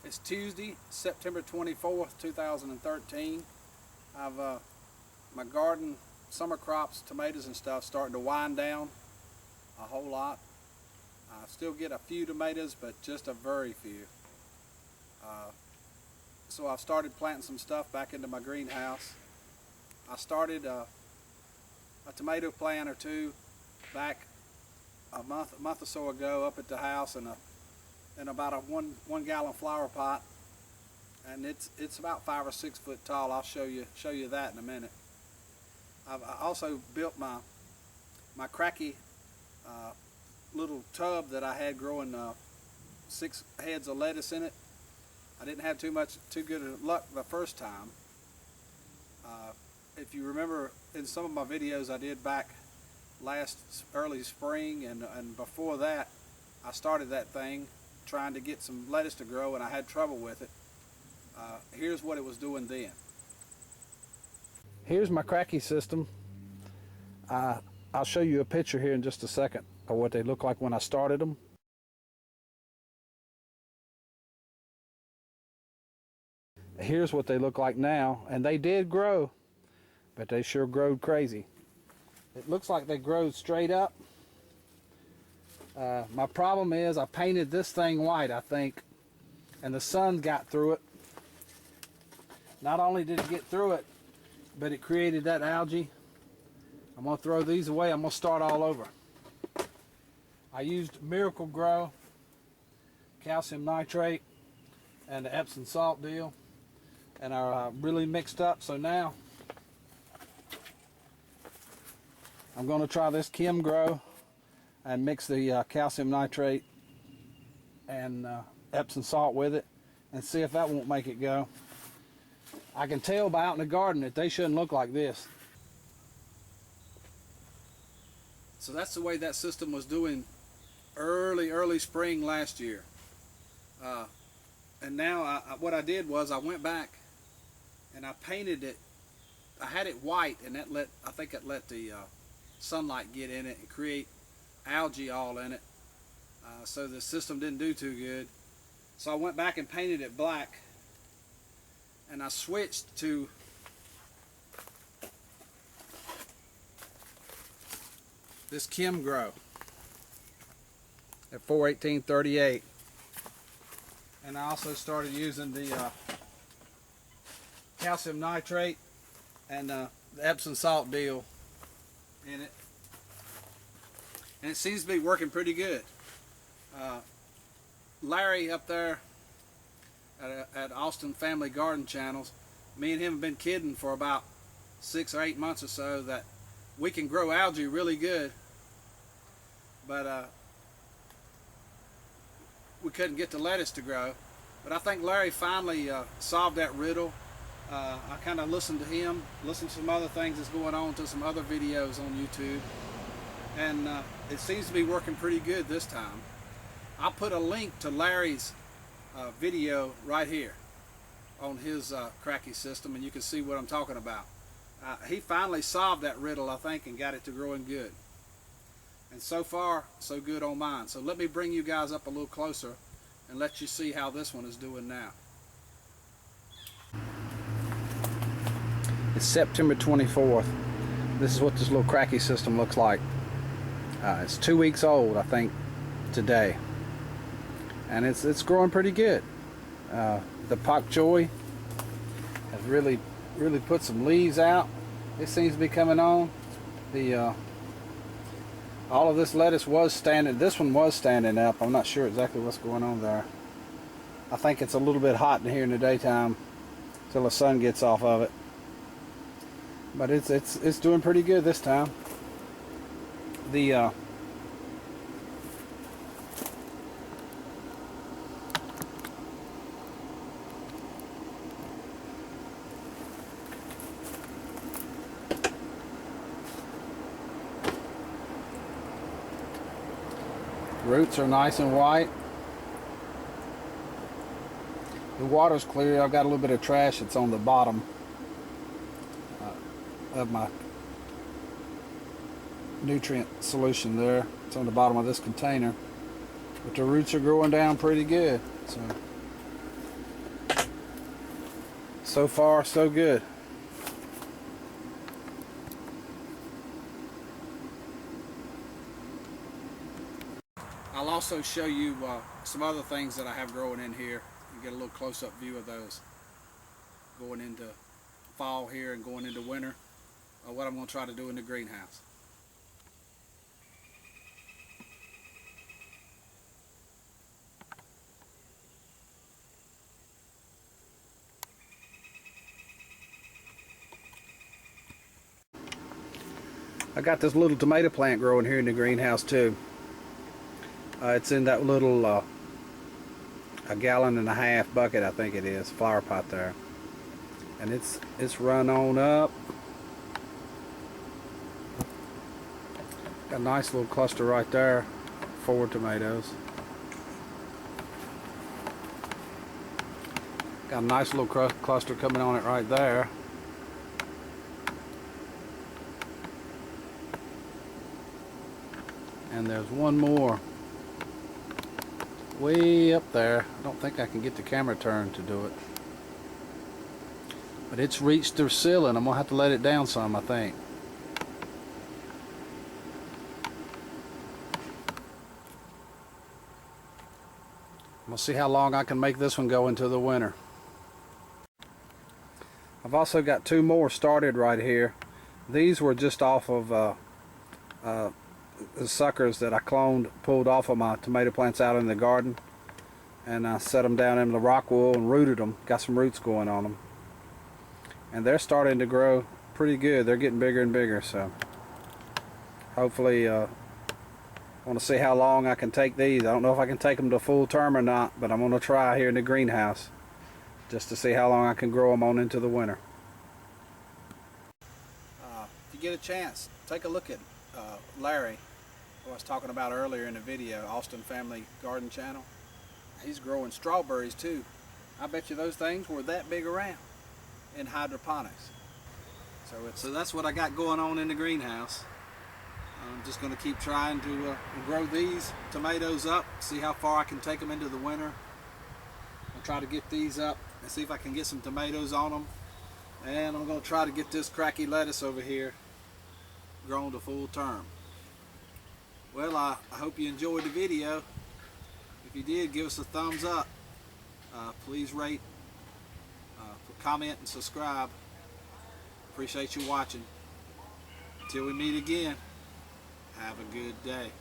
It's Tuesday, September 24th, 2013. My garden, summer crops, tomatoes and stuff, starting to wind down a whole lot. I still get a few tomatoes, but just a very few. So I've started planting some stuff back into my greenhouse. I started a tomato plant or two back a month or so ago up at the house in about a one gallon flower pot, and it's about 5 or 6 foot tall. I'll show you that in a minute. I also built my Kratky little tub that I had growing 6 heads of lettuce in it. I didn't have too good of luck the first time. If you remember in some of my videos I did back last early spring and before that, I started that thing trying to get some lettuce to grow, and I had trouble with it. Here's what it was doing then. Here's my Kratky system. I'll show you a picture here in just a second of what they look like when I started them. Here's what they look like now, and they did grow, but they sure growed crazy. It looks like they growed straight up. My problem is I painted this thing white, I think, and the sun got through it. Not only did it get through it, but it created that algae. I'm going to throw these away. I'm going to start all over. I used Miracle Grow, calcium nitrate, and the Epsom salt deal, and are really mixed up. So now I'm going to try this Kim Grow and mix the calcium nitrate and Epsom salt with it and see if that won't make it go. I can tell by out in the garden that they shouldn't look like this. So that's the way that system was doing early spring last year. And now what I did was I went back and I painted it. I had it white, and I think it let the sunlight get in it and create algae all in it. So the system didn't do too good. So I went back and painted it black, and I switched to this Kim Grow at 41838, and I also started using the calcium nitrate and the Epsom salt deal in it, and it seems to be working pretty good. Larry up there at Austin Family Garden Channels, me and him have been kidding for about 6 or 8 months or so that we can grow algae really good, but we couldn't get the lettuce to grow. But I think Larry finally solved that riddle. I kind of listened to him, listened to some other things that's going on, to some other videos on YouTube, and it seems to be working pretty good this time. I'll put a link to Larry's video right here on his Kratky system, and you can see what I'm talking about. He finally solved that riddle, I think, and got it to growing good. And so far, so good on mine. So let me bring you guys up a little closer and let you see how this one is doing now. It's September 24th. This is what this little Kratky system looks like. It's 2 weeks old, I think, today, and it's growing pretty good. The pak choy has really put some leaves out. It seems to be coming on. All of this lettuce was standing. This one was standing up. I'm not sure exactly what's going on there. I think it's a little bit hot in here in the daytime till the sun gets off of it. But it's doing pretty good this time. The roots are nice and white. The water's clear. I've got a little bit of trash that's on the bottom of my nutrient solution there. It's on the bottom of this container, but the roots are growing down pretty good. So So far, so good. I'll also show you some other things that I have growing in here. You get a little close-up view of those going into fall here and going into winter. What I'm going to try to do in the greenhouse. I got this little tomato plant growing here in the greenhouse too. It's in that little a 1.5 gallon bucket, I think it is, flower pot there, and it's run on up. Got a nice little cluster right there, 4 tomatoes. Got a nice little cluster coming on it right there. And there's one more way up there. I don't think I can get the camera turned to do it, but it's reached their ceiling. I'm gonna have to let it down some, I think. I'm gonna see how long I can make this one go into the winter. I've also got 2 more started right here. These were just off of the suckers that I cloned, pulled off of my tomato plants out in the garden, and I set them down in the rock wool and rooted them. Got some roots going on them, and they're starting to grow pretty good. They're getting bigger and bigger, so hopefully I want to see how long I can take these. I don't know if I can take them to full term or not, but I'm going to try here in the greenhouse just to see how long I can grow them on into the winter. If you get a chance, take a look at Larry, who I was talking about earlier in the video, Austin Family Garden Channel. He's growing strawberries too. I bet you those things were that big around in hydroponics. So that's what I got going on in the greenhouse. I'm just going to keep trying to grow these tomatoes up, see how far I can take them into the winter. I'll try to get these up and see if I can get some tomatoes on them. And I'm going to try to get this Kratky lettuce over here grown to full term. Well, I hope you enjoyed the video. If you did, give us a thumbs up. Please rate, comment, and subscribe. Appreciate you watching. Until we meet again, have a good day.